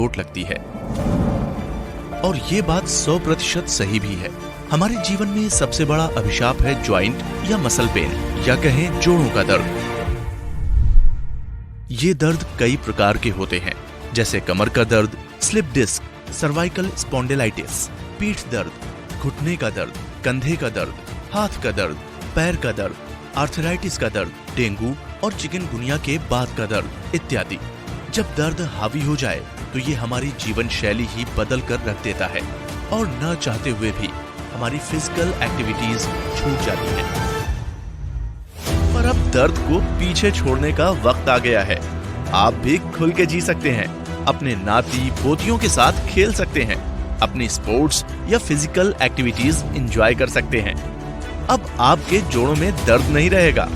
चोट लगती है। और ये बात 100% सही भी है। हमारे जीवन में सबसे बड़ा अभिशाप है ज्वाइंट या मसल पेन, या कहें जोड़ों का दर्द। ये दर्द कई प्रकार के होते हैं, जैसे कमर का दर्द, स्लिप डिस्क, सर्वाइकल स्पॉन्डिलाइटिस, पीठ दर्द, घुटने का दर्द, कंधे का दर्द, हाथ का दर्द, पैर का दर्द, आर्थराइटिस का दर्द, डेंगू और चिकनगुनिया के बाद का दर्द इत्यादि। जब दर्द हावी हो जाए तो ये हमारी जीवन शैली ही बदल कर रख देता है और न चाहते हुए भी हमारी फिजिकल एक्टिविटीज छूट जाती हैं। पर अब दर्द को पीछे छोड़ने का वक्त आ गया है। आप भी खुल के जी सकते हैं, अपने नाती पोतियों के साथ खेल सकते हैं, अपनी स्पोर्ट्स या फिजिकल एक्टिविटीज एंजॉय कर सकते हैं। अब आपके जोड़ों में दर्द नहीं रहेगा।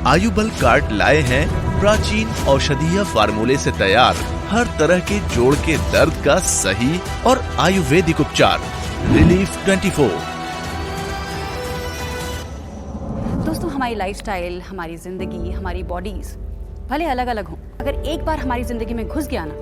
आयुबल कार्ड लाए हैं प्राचीन औषधीय फार्मूले से तैयार हर तरह के जोड़ के दर्द का सही और आयुर्वेदिक उपचार, रिलीफ 24। दोस्तों, हमारी लाइफस्टाइल, हमारी जिंदगी, हमारी बॉडीज भले अलग अलग हों, अगर एक बार हमारी जिंदगी में घुस गया ना,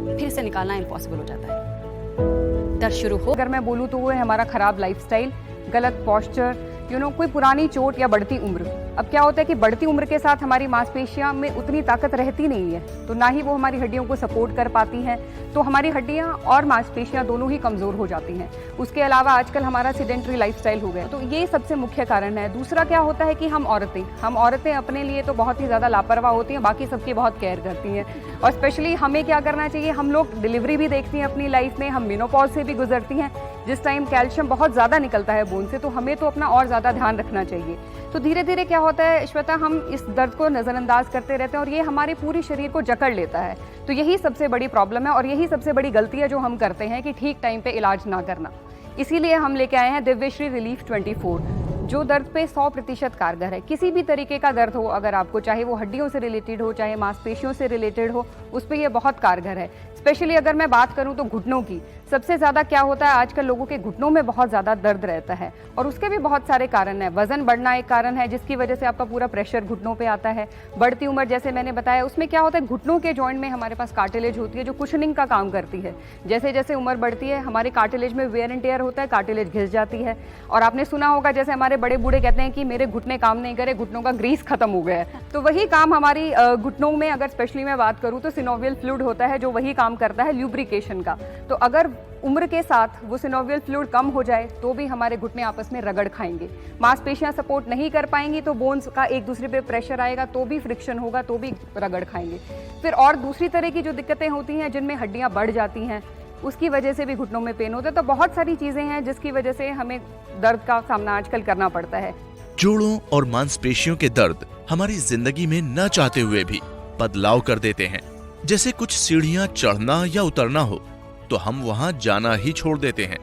फिर इसे निकालना इम्पॉसिबल हो जाता है। दर्द शुरू हो, अगर मैं बोलूँ तो वो है हमारा खराब लाइफस्टाइल, गलत पोस्चर, कोई पुरानी चोट या बढ़ती उम्र। अब क्या होता है कि बढ़ती उम्र के साथ हमारी मांसपेशियां में उतनी ताकत रहती नहीं है, तो ना ही वो हमारी हड्डियों को सपोर्ट कर पाती हैं, तो हमारी हड्डियां और मांसपेशियां दोनों ही कमज़ोर हो जाती हैं। उसके अलावा आजकल हमारा सेडेंटरी लाइफस्टाइल हो गया, तो ये सबसे मुख्य कारण है। दूसरा क्या होता है कि हम औरतें अपने लिए तो बहुत ही ज़्यादा लापरवाह होती हैं, बाकी सबकी बहुत केयर करती हैं। और स्पेशली हमें क्या करना चाहिए, हम लोग डिलीवरी भी देखती हैं अपनी लाइफ में, हम मेनोपॉज से भी गुजरती हैं, जिस टाइम कैल्शियम बहुत ज़्यादा निकलता है बोन से, तो हमें तो अपना और ज़्यादा ध्यान रखना चाहिए। तो धीरे धीरे क्या होता है श्वेता, हम इस दर्द को नज़रअंदाज करते रहते हैं और ये हमारे पूरी शरीर को जकड़ लेता है। तो यही सबसे बड़ी प्रॉब्लम है और यही सबसे बड़ी गलती है जो हम करते हैं कि ठीक टाइम पे इलाज ना करना। इसीलिए हम लेके आए हैं दिव्यश्री रिलीफ 24, जो दर्द पे 100% कारगर है। किसी भी तरीके का दर्द हो अगर आपको, चाहे वो हड्डियों से रिलेटेड हो, चाहे मांसपेशियों से रिलेटेड हो, उस पर यह बहुत कारगर है। स्पेशली अगर मैं बात करूं तो घुटनों की, सबसे ज़्यादा क्या होता है आजकल लोगों के घुटनों में बहुत ज़्यादा दर्द रहता है और उसके भी बहुत सारे कारण हैं। वजन बढ़ना एक कारण है जिसकी वजह से आपका पूरा प्रेशर घुटनों पे आता है। बढ़ती उम्र, जैसे मैंने बताया, उसमें क्या होता है, घुटनों के जॉइंट में हमारे पास कार्टिलेज होती है जो कुशनिंग का काम करती है। जैसे जैसे उम्र बढ़ती है हमारे कार्टिलेज में वेयर एंड टेयर होता है, कार्टिलेज घिस जाती है। और आपने सुना होगा, जैसे हमारे बड़े बूढ़े कहते हैं कि मेरे घुटने काम नहीं करे, घुटनों का ग्रीस खत्म हो गया है, तो वही काम हमारी घुटनों में, अगर स्पेशली मैं बात करूँ तो सिनोवियल फ्लूइड होता है जो वही काम करता है ल्यूब्रिकेशन का। तो अगर उम्र के साथ वो सिनोवियल फ्लूइड कम हो जाए तो भी हमारे घुटने आपस में रगड़ खाएंगे, मांसपेशियां सपोर्ट नहीं कर पाएंगी, तो बोन्स का एक दूसरे पे प्रेशर आएगा तो भी फ्रिक्शन होगा, तो भी रगड़ खाएंगे। फिर और दूसरी तरह की जो दिक्कतें होती हैं जिनमें हड्डियां बढ़ जाती हैं, उसकी वजह से भी घुटनों में पेन होता है। तो बहुत सारी चीजें हैं जिसकी वजह से हमें दर्द का सामना आजकल करना पड़ता है। जोड़ों और मांसपेशियों के दर्द हमारी जिंदगी में न चाहते हुए भी बदलाव कर देते हैं। जैसे कुछ सीढ़ियां चढ़ना या उतरना हो तो हम वहां जाना ही छोड़ देते हैं।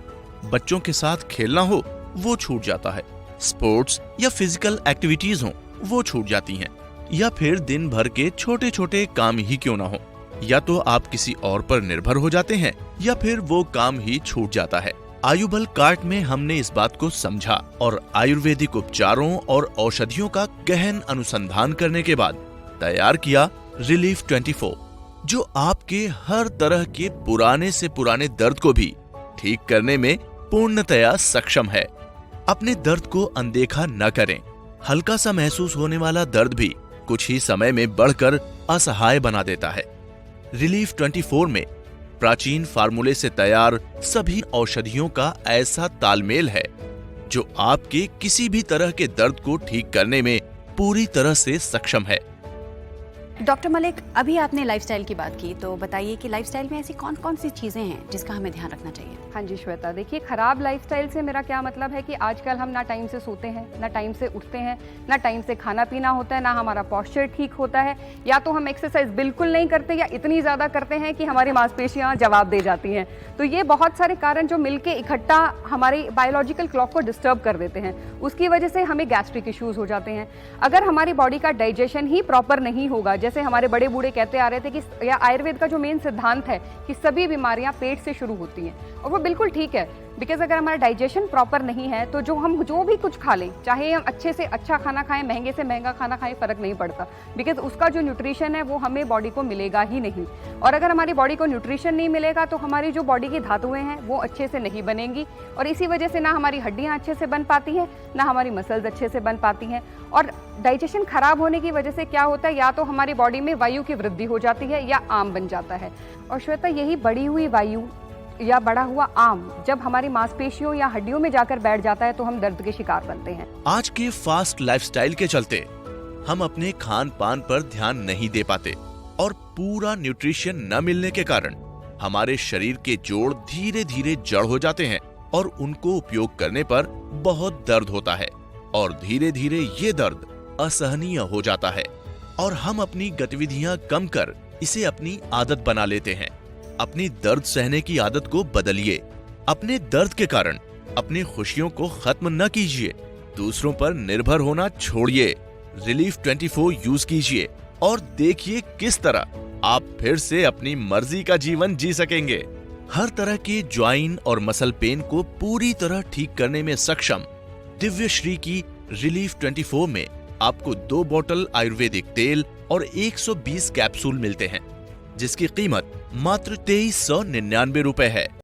बच्चों के साथ खेलना हो वो छूट जाता है, स्पोर्ट्स या फिजिकल एक्टिविटीज हो वो छूट जाती हैं, या फिर दिन भर के छोटे छोटे काम ही क्यों ना हो, या तो आप किसी और पर निर्भर हो जाते हैं या फिर वो काम ही छूट जाता है। आयुबल कार्ड में हमने इस बात को समझा और आयुर्वेदिक उपचारों और औषधियों का गहन अनुसंधान करने के बाद तैयार किया रिलीफ 24, जो आपके हर तरह के पुराने से पुराने दर्द को भी ठीक करने में पूर्णतया सक्षम है। अपने दर्द को अनदेखा न करें। हल्का सा महसूस होने वाला दर्द भी कुछ ही समय में बढ़कर असहाय बना देता है। रिलीफ 24 में प्राचीन फार्मूले से तैयार सभी औषधियों का ऐसा तालमेल है जो आपके किसी भी तरह के दर्द को ठीक करने में पूरी तरह से सक्षम है। डॉक्टर मलिक, अभी आपने लाइफस्टाइल की बात की, तो बताइए कि लाइफस्टाइल में ऐसी कौन कौन सी चीज़ें हैं जिसका हमें ध्यान रखना चाहिए? हाँ जी श्वेता, देखिए, खराब लाइफस्टाइल से मेरा क्या मतलब है कि आजकल हम ना टाइम से सोते हैं, ना टाइम से उठते हैं, ना टाइम से खाना पीना होता है, ना हमारा पोस्चर ठीक होता है, या तो हम एक्सरसाइज बिल्कुल नहीं करते या इतनी ज़्यादा करते हैं कि हमारी मांसपेशियाँ जवाब दे जाती हैं। तो ये बहुत सारे कारण जो मिलके इकट्ठा हमारी बायोलॉजिकल क्लॉक को डिस्टर्ब कर देते हैं। उसकी वजह से हमें गैस्ट्रिक इश्यूज हो जाते हैं। अगर हमारी बॉडी का डाइजेशन ही प्रॉपर नहीं होगा, जैसे हमारे बड़े बूढ़े कहते आ रहे थे कि, या आयुर्वेद का जो मेन सिद्धांत है कि सभी बीमारियां पेट से शुरू होती हैं, और वो बिल्कुल ठीक है। बिकॉज अगर हमारा डाइजेशन प्रॉपर नहीं है तो हम जो भी कुछ खा लें, चाहे हम अच्छे से अच्छा खाना खाएं, महंगे से महंगा खाना खाएं, फ़र्क नहीं पड़ता, बिकॉज उसका जो न्यूट्रिशन है वो हमें बॉडी को मिलेगा ही नहीं। और अगर हमारी बॉडी को न्यूट्रिशन नहीं मिलेगा तो हमारी जो बॉडी की धातुएं हैं वो अच्छे से नहीं बनेंगी, और इसी वजह से ना हमारी हड्डियाँ अच्छे से बन पाती हैं, ना हमारी मसल्स अच्छे से बन पाती हैं। और डाइजेशन खराब होने की वजह से क्या होता है, या तो हमारी बॉडी में वायु की वृद्धि हो जाती है या आम बन जाता है। और श्वेता, यही बढ़ी हुई वायु या बढ़ा हुआ आम जब हमारी मांसपेशियों या हड्डियों में जाकर बैठ जाता है तो हम दर्द के शिकार बनते हैं। आज के फास्ट लाइफस्टाइल के चलते हम अपने खान पान पर ध्यान नहीं दे पाते और पूरा न्यूट्रिशन न मिलने के कारण हमारे शरीर के जोड़ धीरे धीरे जड़ हो जाते हैं और उनको उपयोग करने पर बहुत दर्द होता है और धीरे धीरे ये दर्द असहनीय हो जाता है और हम अपनी गतिविधियां कम कर इसे अपनी आदत बना लेते हैं। अपनी दर्द सहने की आदत को बदलिए। अपने दर्द के कारण अपनी खुशियों को खत्म न कीजिए। दूसरों पर निर्भर होना छोड़िए। रिलीफ 24 यूज कीजिए और देखिए किस तरह आप फिर से अपनी मर्जी का जीवन जी सकेंगे। हर तरह के ज्वाइन और मसल पेन को पूरी तरह ठीक करने में सक्षम दिव्य श्री की रिलीफ 24 में आपको 2 बोतल आयुर्वेदिक तेल और 120 कैप्सूल मिलते हैं, जिसकी कीमत मात्र 2399 रुपए है।